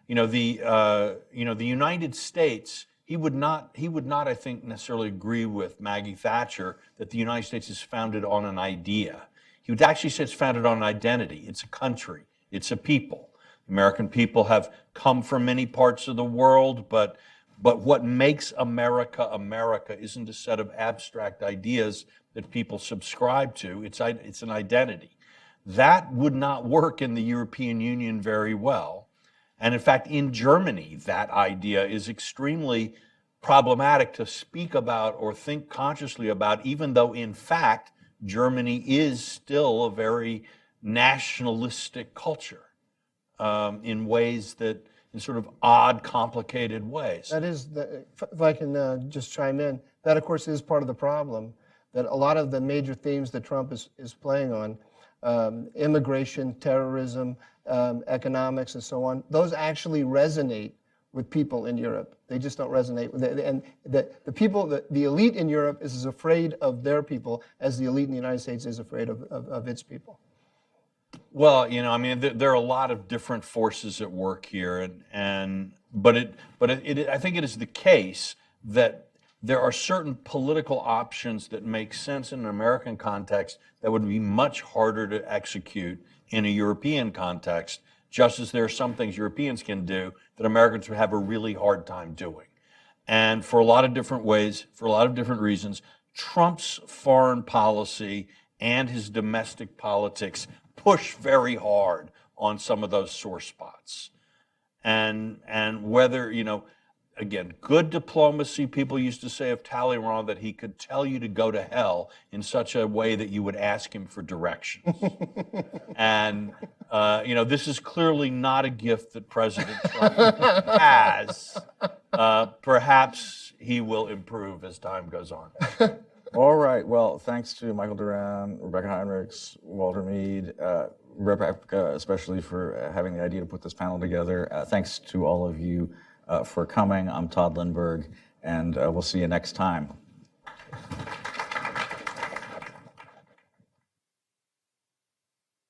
United States, he would not, I think, necessarily agree with Maggie Thatcher that the United States is founded on an idea. He would actually say it's founded on an identity. It's a country. It's a people. American people have come from many parts of the world, but what makes America America isn't a set of abstract ideas that people subscribe to. It's an identity. That would not work in the European Union very well. And in fact, in Germany, that idea is extremely problematic to speak about or think consciously about, even though in fact, Germany is still a very nationalistic culture in ways that, in sort of odd, complicated ways. That is, if I can just chime in, that of course is part of the problem, that a lot of the major themes that Trump is playing on, immigration, terrorism, economics, and so on, those actually resonate with people in Europe. They just don't resonate with it. And the people, the elite in Europe is as afraid of their people as the elite in the United States is afraid of its people. Well, you know, I mean, there are a lot of different forces at work here, but I think it is the case that there are certain political options that make sense in an American context that would be much harder to execute in a European context, just as there are some things Europeans can do that Americans would have a really hard time doing. And for a lot of different ways, for a lot of different reasons, Trump's foreign policy and his domestic politics push very hard on some of those sore spots. And whether, you know, again, good diplomacy, people used to say of Talleyrand that he could tell you to go to hell in such a way that you would ask him for directions. And, you know, this is clearly not a gift that President Trump has. Perhaps he will improve as time goes on. All right. Well, thanks to Michael Doran, Rebeccah Heinrichs, Walter Mead, Rebeccah especially for having the idea to put this panel together. Thanks to all of you for coming. I'm Todd Lindberg, and we'll see you next time.